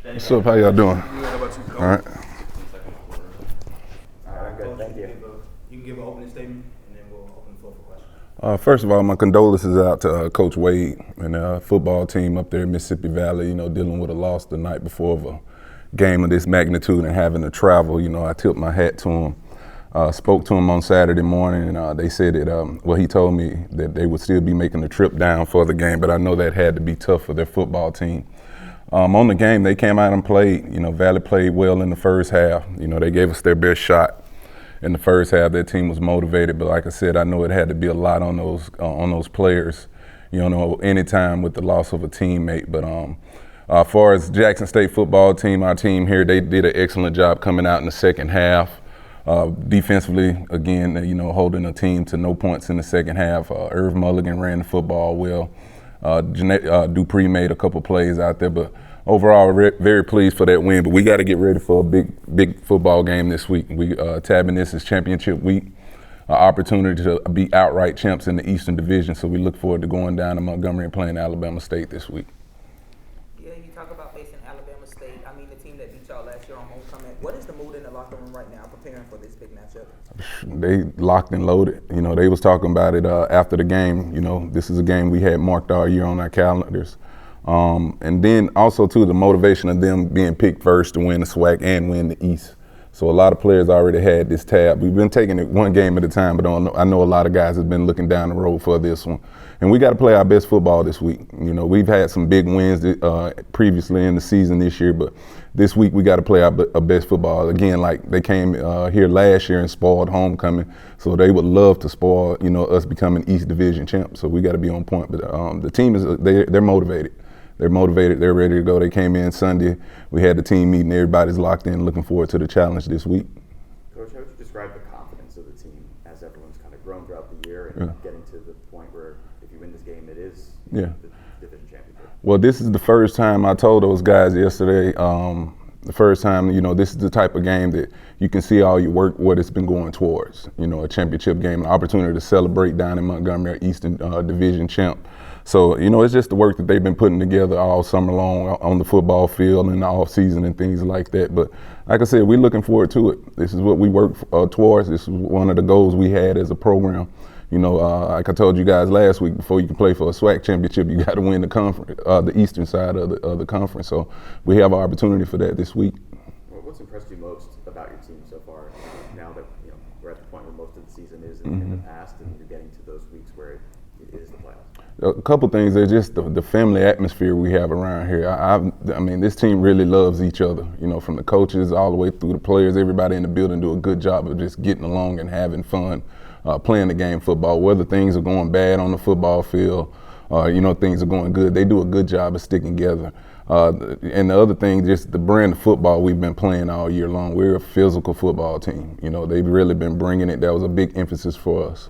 What's up? How y'all doing? How about you, Coach? All right. All right, good. Thank you. You can give an opening statement, and then we'll open the floor for questions. First of all, my condolences out to Coach Wade and the football team up there in Mississippi Valley, dealing with a loss the night before of a game of this magnitude and having to travel. I tipped my hat to him. Spoke to him on Saturday morning, and they said that, he told me that they would still be making the trip down for the game, but I know that had to be tough for their football team. On the game, they came out and played. Valley played well in the first half. They gave us their best shot in the first half. Their team was motivated, but like I said, I know it had to be a lot on those players. Anytime with the loss of a teammate. But as far as Jackson State football team, our team here, they did an excellent job coming out in the second half. Defensively, again, holding a team to no points in the second half. Irv Mulligan ran the football well. Dupree made a couple plays out there, but overall, very pleased for that win. But we got to get ready for a big football game this week. We tabbing this as championship week, an opportunity to be outright champs in the Eastern Division. So we look forward to going down to Montgomery and playing Alabama State this week. Yeah, you talk about facing Alabama State. I mean, the team that beat y'all last year on homecoming. What is the mood in the locker room right now, preparing for this big matchup? They locked and loaded. They was talking about it after the game. This is a game we had marked all year on our calendars. And then also, too, the motivation of them being picked first to win the SWAC and win the East. So a lot of players already had this tab. We've been taking it one game at a time, but I know a lot of guys have been looking down the road for this one. And we got to play our best football this week. We've had some big wins previously in the season this year, but this week we got to play our best football. Again, like they came here last year and spoiled homecoming, so they would love to spoil, us becoming East Division champs. So we got to be on point. But the team they're motivated. They're motivated. They're ready to go. They came in Sunday. We had the team meeting. Everybody's locked in, looking forward to the challenge this week. Coach, how would you describe the confidence of the team as everyone's kind of grown throughout the year and getting to the point where if you win this game, it is the division championship? Well, this is the first time I told those guys yesterday. The first time, this is the type of game that you can see all your work, what it's been going towards. A championship game, an opportunity to celebrate down in Montgomery, Eastern Division champ. So, it's just the work that they've been putting together all summer long on the football field and the off season and things like that. But like I said, we're looking forward to it. This is what we work towards. This is one of the goals we had as a program. Like I told you guys last week, before you can play for a SWAC championship, you got to win the conference, the eastern side of the conference. So we have an opportunity for that this week. Well, what's impressed you most about your team so far? Now that we're at the point where most of the season is in the past, and you're getting to those weeks where it is the playoffs. A couple things. There's just the family atmosphere we have around here. I mean, this team really loves each other. From the coaches all the way through the players. Everybody in the building do a good job of just getting along and having fun. Playing the game football, whether things are going bad on the football field, things are going good, they do a good job of sticking together. And the other thing, just the brand of football we've been playing all year long. We're a physical football team. They've really been bringing it. That was a big emphasis for us.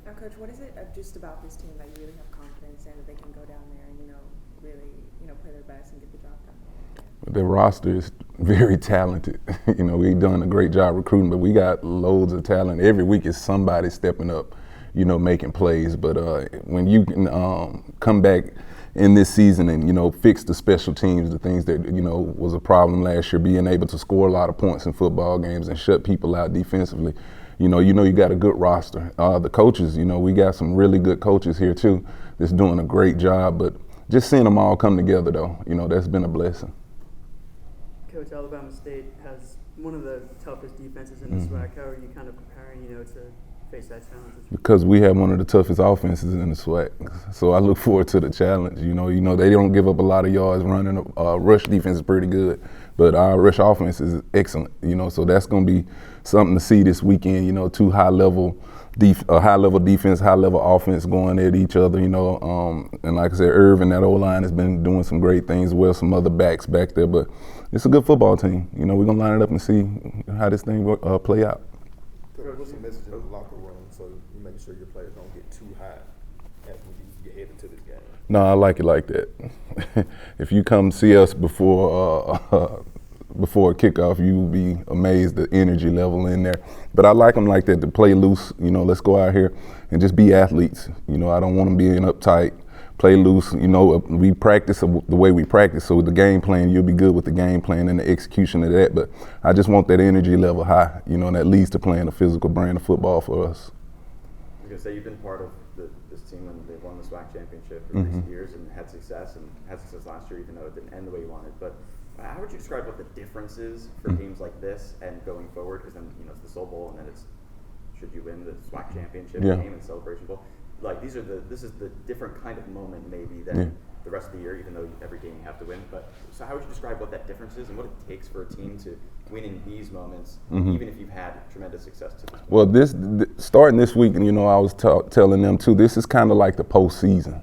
Now, Coach, what is it just about this team that you really have confidence in that they can go down there and, really, play their best and get the job done? The roster is very talented. We've done a great job recruiting, but we got loads of talent. Every week is somebody stepping up, making plays. But when you can come back in this season and, fix the special teams, the things that, was a problem last year, being able to score a lot of points in football games and shut people out defensively, you got a good roster. The coaches, we got some really good coaches here too that's doing a great job. But just seeing them all come together though, that's been a blessing. Coach, Alabama State has one of the toughest defenses in the SWAC. How are you kind of preparing, to face that challenge? Because we have one of the toughest offenses in the SWAC. So I look forward to the challenge. They don't give up a lot of yards running. Rush defense is pretty good, but our rush offense is excellent. So that's going to be something to see this weekend. Two high-level defense, high-level offense going at each other. And like I said, Irv and that O-line has been doing some great things. Well, some other backs back there, but it's a good football team. We're gonna line it up and see how this thing play out. What's the message in the locker room so you make sure your players don't get too high when you get headed to this game? No, I like it like that. If you come see us before kickoff, you will be amazed the energy level in there. But I like them like that, to play loose. Let's go out here and just be athletes. I don't want them being uptight, play loose. You know, we practice the way we practice. So with the game plan, you'll be good with the game plan and the execution of that. But I just want that energy level high, you know, and that leads to playing a physical brand of football for us. I was going to say, you've been part of this team when they won the SWAC championship for recent years and had success last year, even though it didn't end the way you wanted. But how would you describe what the difference is for games like this and going forward? Because then, you know, it's the Soul Bowl, and then it's should you win the SWAC championship game and Celebration Bowl. Like this is the different kind of moment maybe than the rest of the year, even though every game you have to win. But so how would you describe what that difference is and what it takes for a team to win in these moments, even if you've had tremendous success to this point? Well, starting this week, and you know, I was telling them too, this is kind of like the postseason.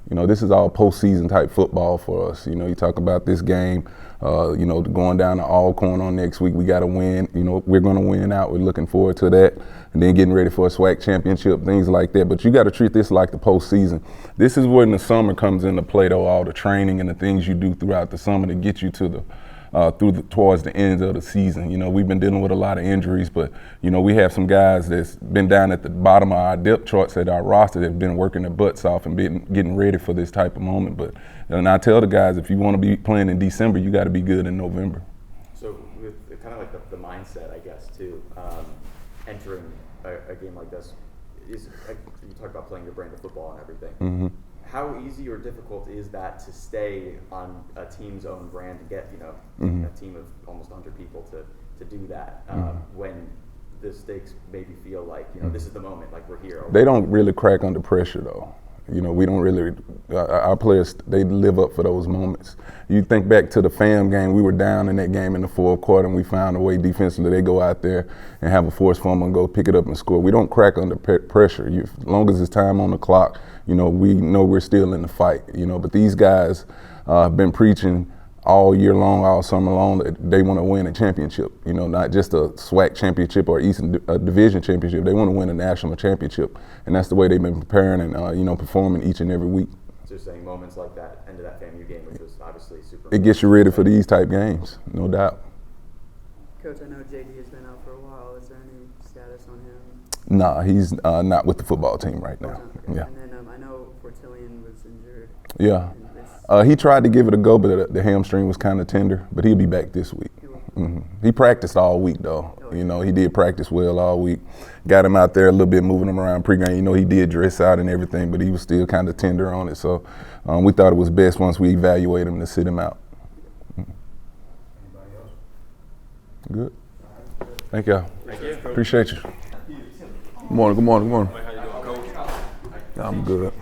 You know, this is all postseason type football for us. You know, you talk about this game, you know, going down to Alcorn on next week. We got to win. You know, we're going to win out. We're looking forward to that. And then getting ready for a SWAC championship, things like that. But you got to treat this like the postseason. This is when the summer comes into play, though, all the training and the things you do throughout the summer to get you to the towards the end of the season. You know, we've been dealing with a lot of injuries, but, you know, we have some guys that's been down at the bottom of our depth charts at our roster that have been working their butts off and getting ready for this type of moment. But, and I tell the guys, if you want to be playing in December, you got to be good in November. So with kind of like the mindset, I guess, too, entering a game like this, is you talk about playing your brand of football and everything. How easy or difficult is that to stay on a team's own brand to get, you know, a team of almost 100 people to do that when the stakes maybe feel like, you know, this is the moment, like we're here. They don't really crack under pressure, though. You know, we don't really, our players, they live up for those moments. You think back to the FAM game, we were down in that game in the fourth quarter, and we found a way defensively. They go out there and have a forced fumble and go pick it up and score. We don't crack under pressure. As long as it's time on the clock, you know, we know we're still in the fight, you know. But these guys have been preaching all year long, all summer long, that they want to win a championship, you know, not just a SWAC championship or Eastern Division championship. They want to win a national championship, and that's the way they've been preparing and, you know, performing each and every week. So saying moments like that, end of that FAMU game, which was obviously super. It gets you ready for these type games, no doubt. Coach, I know JD has been out for a while. Is there any status on him? Nah, he's not with the football team right now. Okay. Yeah. And then I know Fortillion was injured. Yeah. He tried to give it a go, but the hamstring was kind of tender. But he'll be back this week. He practiced all week, though. You know, he did practice well all week. Got him out there a little bit, moving him around pregame. You know, he did dress out and everything, but he was still kind of tender on it. So we thought it was best once we evaluate him to sit him out. Anybody else? Good. Thank y'all. Thank you. Appreciate you. Good morning. Good morning. Good morning. How you doing, Coach? I'm good.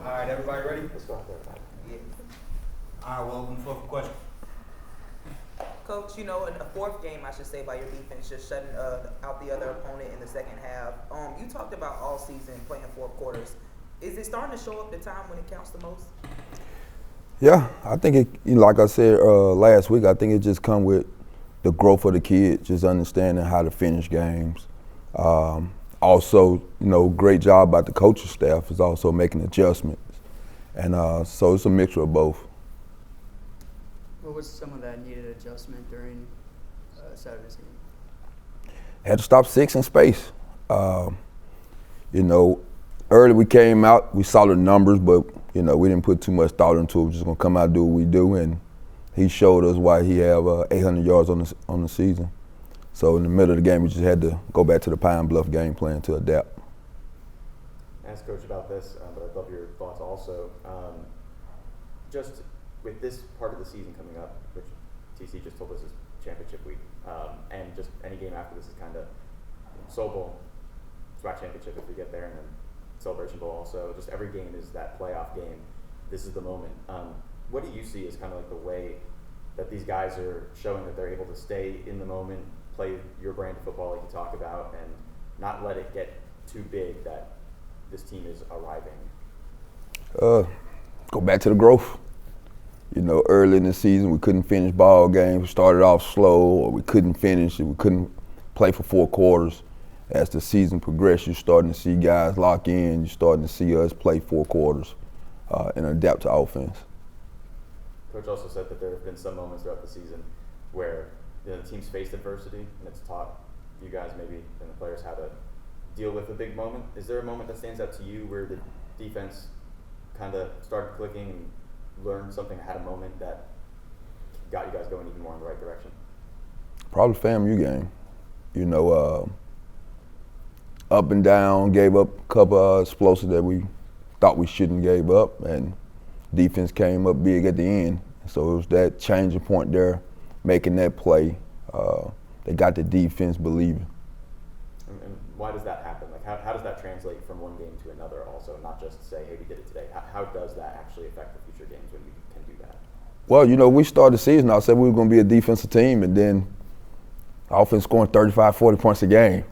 All right, everybody ready? Let's go. All right, we'll open the floor for questions. Coach, you know, in the fourth game, I should say, by your defense, just shutting out the other opponent in the second half. You talked about all season playing fourth quarters. Is it starting to show up the time when it counts the most? Yeah, I think it, you know, like I said last week, I think it just come with the growth of the kids, just understanding how to finish games. Also, you know, great job by the coaching staff is also making adjustments. And so it's a mixture of both. What was some of that needed adjustment during Saturday's game? Had to stop 6 in space. You know, early we came out, we saw the numbers, but, you know, we didn't put too much thought into it. We're just going to come out and do what we do. And he showed us why he have 800 yards on the season. So in the middle of the game, we just had to go back to the Pine Bluff game plan to adapt. Ask Coach about this, but I'd love your thoughts also. Just with this part of the season coming up, which TC just told us is championship week, and just any game after this is kind of Soul Bowl, SWAC championship if we get there, and then Celebration Bowl also. Just every game is that playoff game. This is the moment. What do you see as kind of like the way that these guys are showing that they're able to stay in the moment, play your brand of football like you talk about, and not let it get too big that this team is arriving? Go back to the growth. You know, early in the season, we couldn't finish ball games. We started off slow, or we couldn't finish, we couldn't play for 4 quarters. As the season progressed, you're starting to see guys lock in. You're starting to see us play 4 quarters and adapt to offense. Coach also said that there have been some moments throughout the season where the team's faced adversity and it's taught you guys maybe and the players how to deal with a big moment. Is there a moment that stands out to you where the defense kind of started clicking and learned something, had a moment that got you guys going even more in the right direction? Probably FAMU game. You know, up and down, gave up a couple explosives that we thought we shouldn't gave up, and defense came up big at the end. So it was that changing point there, making that play. They got the defense believing. And why does that happen? Like, how does that translate from one game to another also, not just say, hey, we did it today? How does that actually affect the future games when you can do that? Well, you know, we started the season, I said we were going to be a defensive team, and then offense scoring 35, 40 points a game.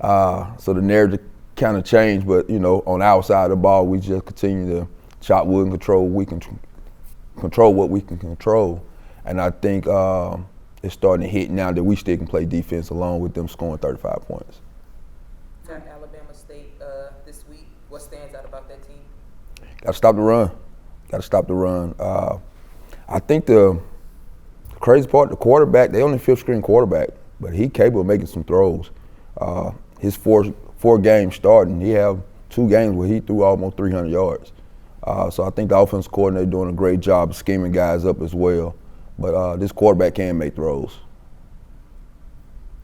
So the narrative kind of changed, but, you know, on our side of the ball, we just continue to chop wood and control what we can control. And I think it's starting to hit now that we still can play defense along with them scoring 35 points. Alabama State this week. What stands out about that team? Got to stop the run. Got to stop the run. I think the crazy part, the quarterback, they only fifth string quarterback, but he capable of making some throws. His four games starting, he have 2 games where he threw almost 300 yards. So I think the offensive coordinator doing a great job of scheming guys up as well. But this quarterback can make throws.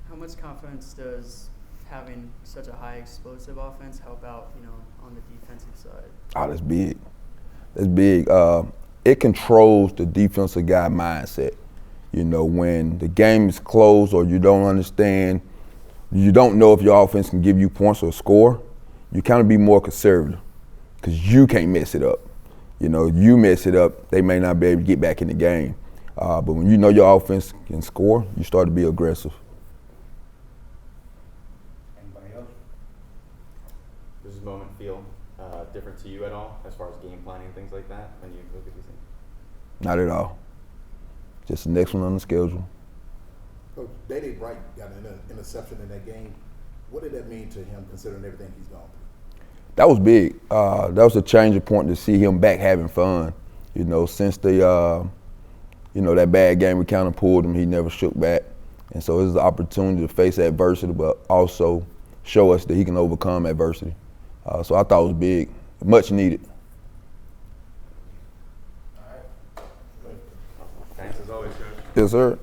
How much confidence does having such a high explosive offense help out, you know, on the defensive side? Oh, that's big. That's big. It controls the defensive guy mindset. You know, when the game is close or you don't understand, you don't know if your offense can give you points or score, you kind of be more conservative because you can't mess it up. You know, you mess it up, they may not be able to get back in the game. But when you know your offense can score, you start to be aggressive. Anybody else? Does this moment feel different to you at all as far as game planning and things like that when you look at these things? Not at all. Just the next one on the schedule. Coach, Dede Bright got an interception in that game. What did that mean to him, considering everything he's gone through? That was big. That was a changing point to see him back having fun. You know, since the that bad game we kind of pulled him, he never shook back. And so it was an opportunity to face adversity, but also show us that he can overcome adversity. So I thought it was big, much needed. All right. Thanks as always, Coach. Yes, sir.